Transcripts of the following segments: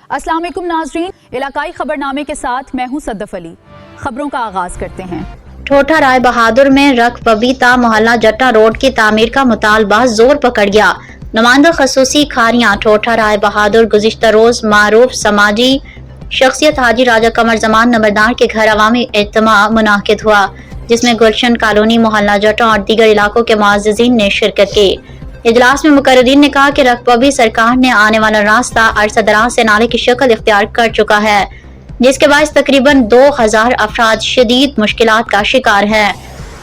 अस्सलाम वालेकुम नाजरीन, इलाकाई खबरनामे के साथ मैं हूं सद्दफ अली। खबरों का आगाज करते हैं। ठोठा राय बहादुर में रख बबीता मोहल्ला जट्टा रोड की तामीर का मुतालबा जोर पकड़ गया। नुमाइंदा खसूसी खारियां ठोठा राय बहादुर गुज़िश्ता रोज मारूफ समाजी शख्सियत हाजी राजा कमर जमान नंबरदार के घर अवामी इज्तिमा मुनाकिद हुआ, जिसमें गुलशन कॉलोनी मोहल्ला जट्टा और दीगर इलाकों के मुअज़्ज़िज़ीन ने शिरकत की। इजलास में मुकर्ररीन ने कहा कि रकबी सरकार ने आने वाला रास्ता अरसा दराज से नाले की शक्ल इख्तियार कर चुका है, जिसके बायस तकरीबन 2000 अफराद शदीद मुश्किलात का शिकार है।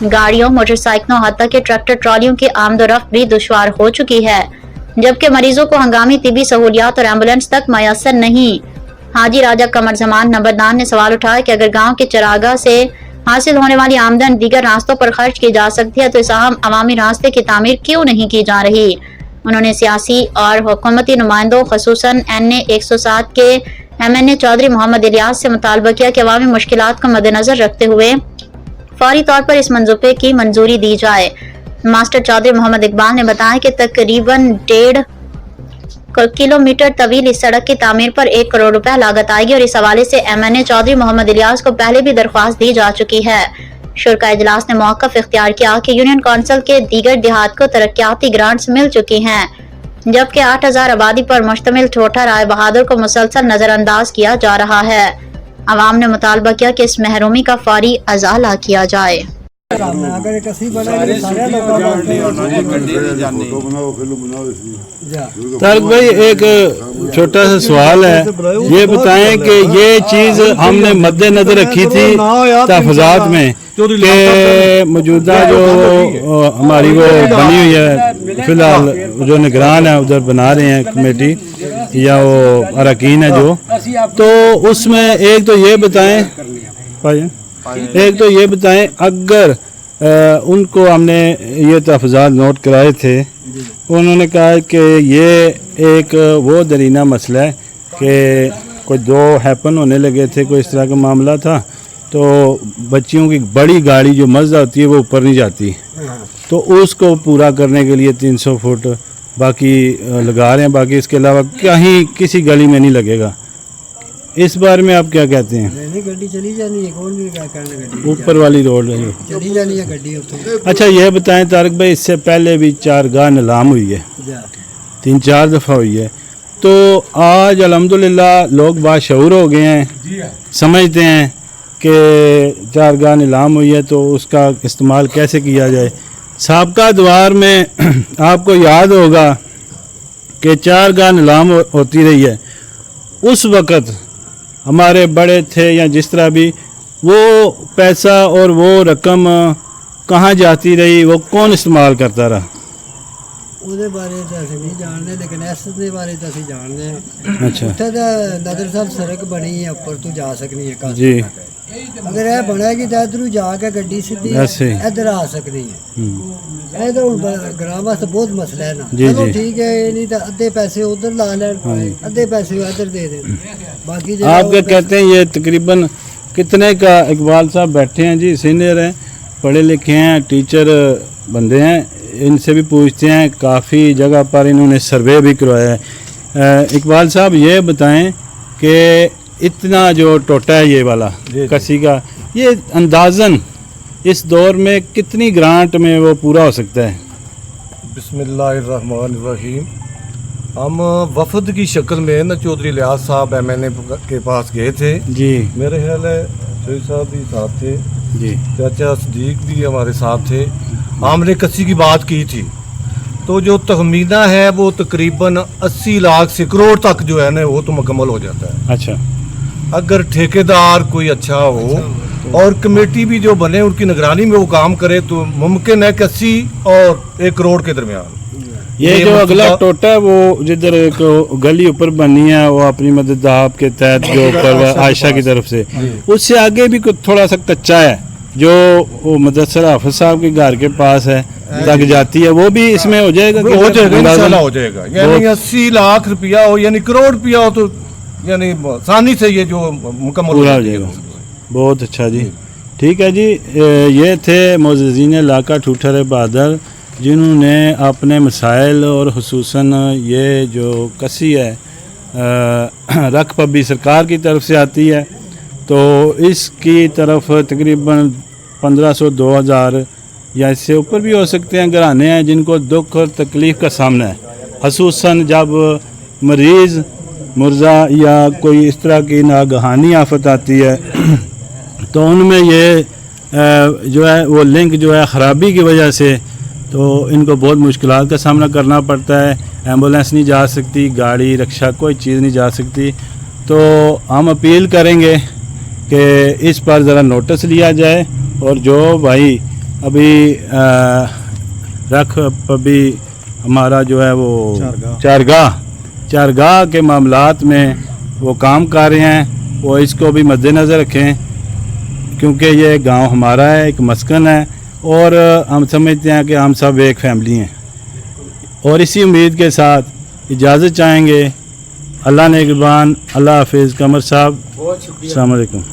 गाड़ियों, मोटरसाइकिलों, हत्ता के ट्रैक्टर ट्रॉलियों की आमदोरफ्त भी दुश्वार हो चुकी है, जबकि मरीजों को हंगामी तिबी सहूलियात और एम्बुलेंस तक मैसर नहीं। हाजी राजा कमर जमान नंबरदार ने सवाल उठाया कि अगर गाँव के चरागाह से हासिल होने वाली आमदन दीगर रास्तों पर खर्च की जा सकती है तो इस अहम अवामी रास्ते की तामीर क्यों नहीं की जा रही। उन्होंने सियासी और हुकूमती नुमाइंदों खसूसन NA 107 के MNA चौधरी मोहम्मद इलियास से मुतालबा किया कि अवामी मुश्किलात को मद्देनजर रखते हुए फौरी तौर पर इस मंजूरे की मंजूरी दी जाए। मास्टर चौधरी मोहम्मद इकबाल ने बताया कि तकरीबन 1.5 किलोमीटर तवील इस सड़क की तामीर पर 1 करोड़ रुपए लागत आएगी और इस हवाले से MNA चौधरी मोहम्मद इलियास को पहले भी दरख्वास्त दी जा चुकी है। शुरा इजलास ने मौक़िफ़ इख्तियार किया कि यूनियन कौंसिल के दीगर देहात को तरक्याती ग्रांट्स मिल चुकी हैं, जबकि 8000 आबादी पर मुश्तमिल ठोठा राय बहादुर को मुसलसल नजरअंदाज किया जा रहा है। अवाम ने मुतालबा किया कि इस महरूमी का फौरी अजाला किया जाए। तारक भाई, एक छोटा सा सवाल है, ये बताएं कि ये चीज हमने मद्देनजर रखी थी तहफ़्फ़ुज़ात में कि मौजूदा जो हमारी वो बनी हुई है, फिलहाल जो निगरान है उधर बना रहे हैं कमेटी या वो अरकान है जो, तो उसमें एक तो ये बताएं अगर उनको हमने ये तहफ़्फ़ुज़ात नोट कराए थे, उन्होंने कहा कि ये एक वो दरीना मसला है कि कोई 2 हैपन होने लगे थे, कोई इस तरह का मामला था, तो बच्चियों की बड़ी गाड़ी जो मज़दा होती है वो ऊपर नहीं जाती, तो उसको पूरा करने के लिए 300 फुट बाकी लगा रहे हैं, बाकी इसके अलावा कहीं किसी गली में नहीं लगेगा। इस बारे में आप क्या कहते हैं? नहीं, गड्डी चली जानी है, कौन भी क्या करना, गड्डी ऊपर वाली रोड है चली जानी है गड्डी। अच्छा, ये बताएं तारक भाई, इससे पहले भी 4 गाह नीलाम हुई है, 3-4 दफ़ा हुई है, तो आज अल्हम्दुलिल्लाह लोग बाशऊर हो गए हैं, समझते हैं कि 4 गाह नीलाम हुई है तो उसका इस्तेमाल कैसे किया जाए। साबका द्वार में आपको याद होगा कि 4 गाह नीलाम होती रही है, उस वक़्त हमारे बड़े थे या जिस तरह भी, वो पैसा और वो रकम कहाँ जाती रही, वो कौन इस्तेमाल करता रहा? ਉਹਦੇ ਬਾਰੇ ਤਾਂ ਅਸੀਂ ਨਹੀਂ ਜਾਣਦੇ, ਲੇਕਿन ਇਸ ਦੇ ਬਾਰੇ ਤਾਂ ਅਸੀਂ ਜਾਣਦੇ ਹਾਂ। अच्छा ਉੱਥੇ ਤਾਂ ਨਦਰ ਸਾਹਿਬ ਸੜਕ ਬਣੀ ਹੈ, ਉੱਪਰ ਤੋਂ ਜਾ ਸਕਣੀ ਹੈ ਕਾਸੀ जी, ਅਗਰ ਇਹ ਬਣੇਗੀ ਤਾਂ ਇਧਰੋਂ ਜਾ ਕੇ ਗੱਡੀ ਸਿੱਧੀ ऐसे ਇੱਧਰ ਆ ਸਕਦੀ ਹੈ। ਇਹ ਤਾਂ ਹੁਣ ਗ੍ਰਾਮ ਵਾਸਤੇ ਬਹੁਤ ਮਸਲਾ ਹੈ ਨਾ। जी ਚਲੋ जी, ਠੀਕ ਹੈ, ਇਹ ਨਹੀਂ ਤਾਂ ਅੱਧੇ ਪੈਸੇ ਉਧਰ ਲਾ ਲੈਣ, ਅੱਧੇ ਪੈਸੇ ਇੱਧਰ ਦੇ ਦੇਣ, ਬਾਕੀ आप क्या कहते हैं ये तकरीबन कितने का? इकबाल साहब बैठे हैं जी, सीनियर हैं, पढ़े लिखे हैं, टीचर बंदे हैं, इनसे भी पूछते हैं, काफ़ी जगह पर इन्होंने सर्वे भी करवाया है। इकबाल साहब ये बताएं कि इतना जो टोटा है ये वाला कसी का, ये अंदाज़न इस दौर में कितनी ग्रांट में वो पूरा हो सकता है? बिस्मिल्लाहिर्रहमानिर्रहीम। हम वफद की शक्ल में न चौधरी इलियास साहब MNA के पास गए थे जी, मेरे ख्याल है शहीद साहब भी साथ थे जी, चाचा सदीक भी हमारे साथ थे। हमने कसी की बात की थी, तो जो तखमीना है वो तकरीबन 80 लाख से करोड़ तक जो है ना वो तो मुकम्मल हो जाता है। अच्छा, अगर ठेकेदार कोई अच्छा हो और कमेटी भी जो बने उनकी निगरानी में वो काम करे तो मुमकिन है कि 80 और 1 करोड़ के दरमियान। ये जो अगला टोटा है वो जिधर एक गली ऊपर बनी है, वो अपनी मदद आपके तहत जो ऊपर आयशा की तरफ से, उससे आगे भी कुछ थोड़ा सा कच्चा है जो वो मुदस्सर हाफिज साहब के घर के पास है तक जाती है, वो भी इसमें हो जाएगा? हो जाएगा, इंशाल्लाह हो जाएगा। यानी 80 लाख रुपया हो यानी करोड़ रुपया हो तो यानी आसानी से ये जो मुकम्मल पूरा हो जाएगा। बहुत अच्छा जी, ठीक है जी। ये थे मुअज़्ज़िज़ीन इलाका ठूठा राय बहादुर, जिन्होंने अपने मसाइल और खुसूसन ये जो कसी है रख पब्बी सरकार की तरफ से आती है, तो इसकी तरफ तकरीबन 1500 2000 या इससे ऊपर भी हो सकते हैं घराने हैं जिनको दुख और तकलीफ़ का सामना है, ख़ुसूसन जब मरीज़ मुर्जा या कोई इस तरह की नागहानी आफत आती है तो उनमें ये जो है वो लिंक जो है ख़राबी की वजह से तो इनको बहुत मुश्किलात का सामना करना पड़ता है। एम्बुलेंस नहीं जा सकती, गाड़ी रिक्शा कोई चीज़ नहीं जा सकती। तो हम अपील करेंगे कि इस पर ज़रा नोटिस लिया जाए और जो भाई अभी रख पब्बी हमारा जो है वो चारगाह के मामलात में वो काम कर रहे हैं वो इसको भी मद्देनज़र रखें, क्योंकि ये गांव हमारा है, एक मस्कन है और हम समझते हैं कि हम सब एक फैमिली हैं। और इसी उम्मीद के साथ इजाज़त चाहेंगे। अल्लाह ने निगहबान, अल्लाह हाफिज़। कमर साहब, अस्सलाम वालेकुम।